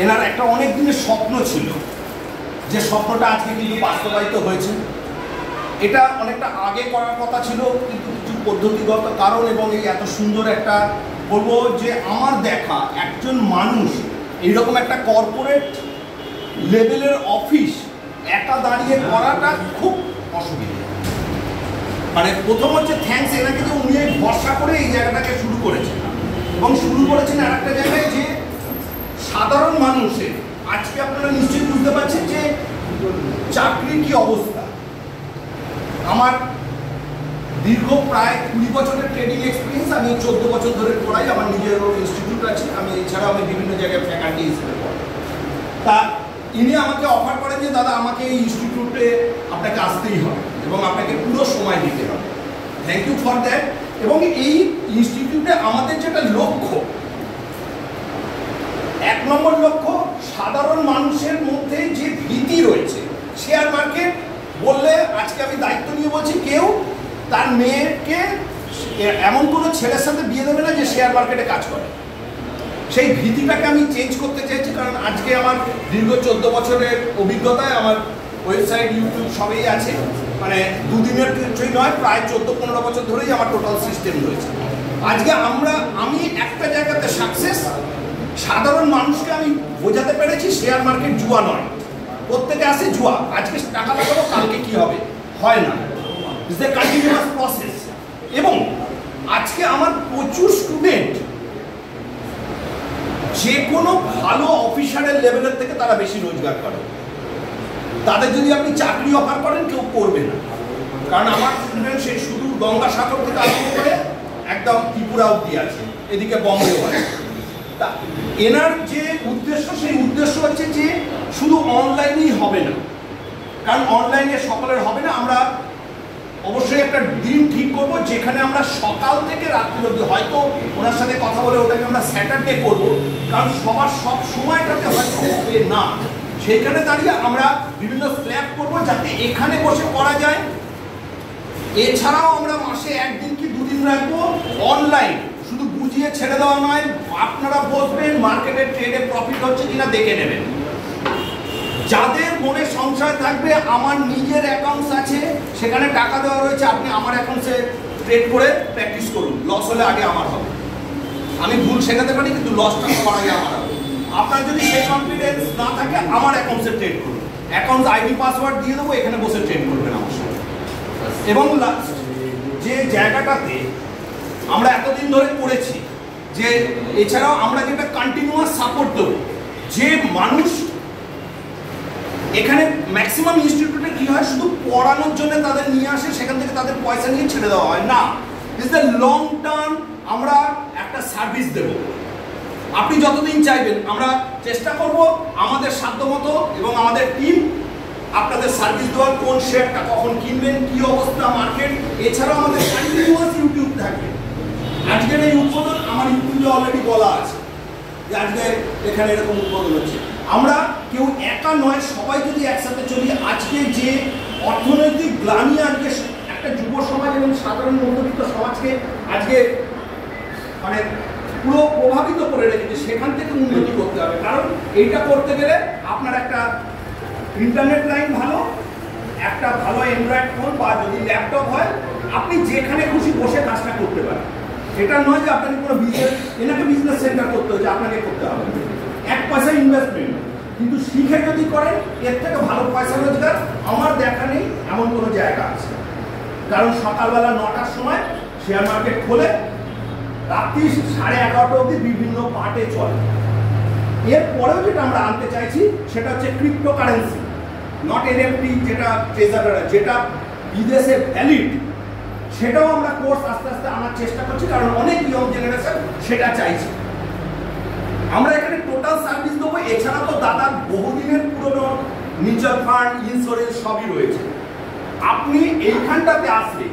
এনার একটা অনেক দিনের স্বপ্ন ছিল, যে স্বপ্নটা আজকে কিন্তু বাস্তবায়িত হয়েছে। এটা অনেকটা আগে করার কথা ছিল, কিন্তু কিছু পদ্ধতিগত কারণ এবং এই এত সুন্দর একটা বলবো যে আমার দেখা একজন মানুষ এইরকম একটা কর্পোরেট লেভেলের অফিস একা দাঁড়িয়ে করাটা খুব অসুবিধা। মানে প্রথম হচ্ছে থ্যাঙ্কস এনাকে, যে উনি ভরসা করে এই জায়গাটাকে শুরু করেছেন, এবং শুরু করেছেন আর একটা জায়গায় যে সাধারণ মানুষের আজকে আপনারা নিশ্চয়ই বুঝতে পারছেন যে চাকরির কি অবস্থা। আমার দীর্ঘ প্রায় 20 বছরের ট্রেডিং এক্সপিরিয়েন্স, আমি 14 বছর ধরে পড়াই, আমার নিজেরও ইনস্টিটিউট আছে, আমি এছাড়াও আমি বিভিন্ন জায়গায় ফ্যাকাল্টি হিসেবে পড়াই। তা ইনি আমাকে অফার করেন যে দাদা আমাকে এই ইনস্টিটিউটে আপনাকে আসতেই হবে এবং আপনাকে পুরো সময় দিতে হবে। Thank you for that. এবং এই ইনস্টিটিউটে আমাদের যেটা লক্ষ্য, 1 নম্বর লক্ষ্য, সাধারণ মানুষের মধ্যে যে ভীতি রয়েছে, শেয়ার মার্কেট বললে আজকে আমি দায়িত্ব নিয়ে বলছি, কেউ তার মেয়েকে এমন কোনো ছেলের সাথে বিয়ে দেবে না যে শেয়ার মার্কেটে কাজ করে। সেই ভীতিটাকে আমি চেঞ্জ করতে চাইছি, কারণ আজকে আমার দীর্ঘ 14 বছরের অভিজ্ঞতায় আমার ওয়েবসাইট, ইউটিউব সবই আছে। মানে দুদিনের কিছুই নয়, প্রায় 14-15 বছর ধরেই আমার টোটাল সিস্টেম রয়েছে। আজকে আমি একটা জায়গাতে সাকসেস, সাধারণ মানুষকে আমি বোঝাতে পেরেছি শেয়ার মার্কেট জুয়া নয়। প্রত্যেকে আসে জুয়া, আজকে টাকা লাগাবো, কালকে কি হবে, হয় না। It's a continuous process. এবং আজকে আমার প্রচুর স্টুডেন্ট যে কোনো ভালো অফিসারের লেভেলের থেকে তারা বেশি রোজগার করে। তাদের যদি আপনি চাকরি অফার করেন, কেউ করবে না। কারণ আমার স্টুডেন্ট সেই শুধু গঙ্গাসাগর থেকে আরম্ভ করে একদম ত্রিপুরা অব্দি আছে, এদিকে বম্বেও আছে। তা এনার যে উদ্দেশ্য, সেই উদ্দেশ্য হচ্ছে যে শুধু অনলাইনেই হবে না, কারণ অনলাইনে সকলের হবে না। আমরা অবশ্যই একটা দিন ঠিক করবো যেখানে আমরা সকাল থেকে রাত্রি অবধি, হয়তো ওনার সাথে কথা বলে ওটাকে আমরা স্যাটারডে করবো, কারণ সবার সব সময়টাতে হয়তো হবে না। সেইখানে দাঁড়িয়ে আমরা বিভিন্ন স্ল্যাব করবো যাতে এখানে বসে করা যায়। এছাড়াও আমরা মাসে 1 দিন কি 2 দিন রাখবো অনলাইন, শুধু বুঝিয়ে ছেড়ে দেওয়া নয়, আপনারা বসবেন, মার্কেটের ট্রেডে প্রফিট হচ্ছে কিনা দেখে নেবেন। যাদের মনে সংশয় থাকবে, আমার নিজের অ্যাকাউন্টস আছে, সেখানে টাকা দেওয়া রয়েছে, আপনি আমার অ্যাকাউন্টসে ট্রেড করে প্র্যাকটিস করুন। লস হলে আগে আমার হবে, আমি ভুল শেখাতে পারি, কিন্তু লসটা সবার আগে আমার হবে। আপনার যদি সেই কনফিডেন্স না থাকে, আমার অ্যাকাউন্টসে ট্রেড করুন, অ্যাকাউন্টস আইডি পাসওয়ার্ড দিয়ে দেবো, এখানে বসে ট্রেড করবেন আমার সাথে। এবং যে জায়গাটাতে আমরা এতদিন ধরে করেছি, যে এছাড়াও আমরা যেটা কন্টিনিউয়াস সাপোর্ট দেবো, যে মানুষ এখানে ম্যাক্সিমাম ইনস্টিটিউটে কি হয়, শুধু পড়ানোর জন্য তাদের নিয়ে আসে, সেখান থেকে তাদের পয়সা নিয়ে ছেড়ে দেওয়া হয় না। ইটস দ্য লং টার্ম, আমরা একটা সার্ভিস দেব। আপনি যতদিন চাইবেন, আমরা চেষ্টা করব আমাদের সাধ্যমতো এবং আমাদের টিম আপনাদের সার্ভিস দেওয়ার। কোন শেয়ারটা কখন কিনবেন, কি অবস্থা মার্কেট, এছাড়াও আমাদের কন্টিনিউয়াস ইউটিউব থাকবে। আজকের এই উদ্বোধন আমার ইউটিউবে অলরেডি বলা আছে যে আজকে এখানে এরকম উদ্বোধন হচ্ছে। আমরা কেউ একা নয়, সবাই যদি একসাথে চলি, আজকে যে অর্থনৈতিক গ্লানি আজকে একটা যুব সমাজ এবং সাধারণ মধ্যবিত্ত সমাজকে আজকে মানে পুরো প্রভাবিত করে রেখেছে, সেখান থেকে উন্নতি করতে হবে। কারণ এইটা করতে গেলে আপনার একটা ইন্টারনেট লাইন ভালো, একটা ভালো অ্যান্ড্রয়েড ফোন, বা যদি ল্যাপটপ হয়, আপনি যেখানে খুশি বসে কাজটা করতে পারেন। এটা নয় যে আপনাকে কোনো এনাকে বিজনেস সেন্টার করতে হচ্ছে, আপনাকে করতে হবে 1 পয়সা ইনভেস্টমেন্ট, কিন্তু শিখে যদি করেন, এর থেকে ভালো পয়সা রোজগার আমার দেখা নেই এমন কোনো জায়গা আছে। কারণ সকালবেলা 9টার সময় শেয়ার মার্কেট খোলে, রাত্রি 11:30 অবধি বিভিন্ন পার্টে চলে। এরপরেও যেটা আমরা আনতে চাইছি সেটা হচ্ছে ক্রিপ্টোকারেন্সি, নট এনএফটি, যেটা ট্রেজারার, যেটা বিদেশে ভ্যালিড, সেটাও আমরা কোর্স আস্তে আস্তে আনার চেষ্টা করছি, কারণ অনেক ইয়ং জেনারেশন সেটা চাইছে। আমরা এখানে টোটাল সার্ভিস দেবো। এছাড়া তো দাদার বহুদিনের পুরনো মিউচুয়াল ফান্ড, ইন্স্যুরেন্স সবই রয়েছে। আপনি এইখানটাতে আসলে,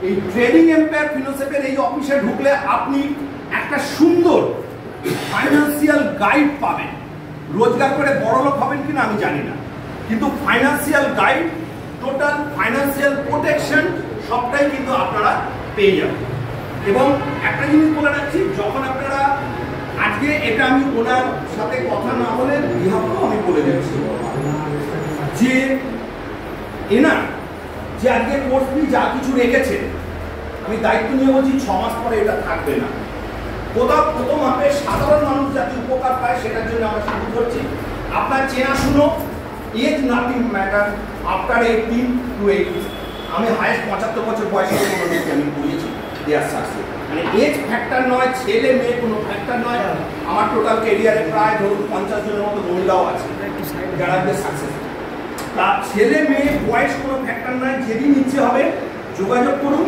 এই ট্রেডিং এম্পায়ার ফিনোসেফের এই অফিসে ঢুকলে আপনি একটা সুন্দর ফাইন্যান্সিয়াল গাইড পাবেন। রোজগার করে বড়লোক হবেন কিনা আমি জানি না, কিন্তু financial guide, total financial protection সবটাই কিন্তু আপনারা পেয়ে যাবেন। এবং একটা জিনিস বলে রাখছি, যখন আপনারা আজকে এটা আমি ওনার সাথে কথা না বলে বিহাফও আমি বলে দিচ্ছি যে এনা যে আজকে কোর্স ফি যা কিছু রেখেছে আমি দায়িত্ব নিয়ে বলছি 6 মাস পরে এটা থাকবে না। কোথাও প্রথম মাপে সাধারণ মানুষ যাতে উপকার পায় সেটার জন্য আমরা শুরু করছি। আপনার চেনাশুনো, age nothing matter, after 18 to 80, আমি হায়েস্ট 75 বছর বয়সে কোনো আমি পড়িয়েছি দেয়ার সাকসেস, মানে এজ ফ্যাক্টর নয়, ছেলে মেয়ে কোনো ফ্যাক্টর নয়। আমার টোটাল ক্যারিয়ারে প্রায় ধরুন 50 জনের মতো মহিলাও আছে যারা সাকসেস। তা ছেলে মেয়ে বয়স কোনো ফ্যাক্টর নয়, যেদিন ইচ্ছে হবে যোগাযোগ করুন,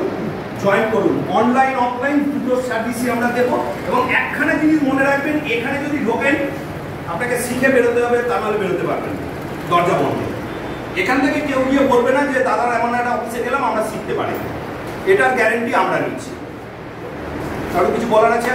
জয়েন করুন। অনলাইন অফলাইন দুটো সার্ভিসই আমরা দেবো। এবং একখানা জিনিস মনে রাখবেন, এখানে যদি ঢোকেন আপনাকে শিখে বেরোতে হবে, তা নাহলে বেরোতে পারবেন দরজা বন্ধ। এখান থেকে কেউ গিয়ে বলবে না যে দাদার এমন একটা অফিসে গেলাম আমরা শিখতে পারি, এটার গ্যারেন্টি আমরা নিচ্ছি। কারো কিছু বলার আছে?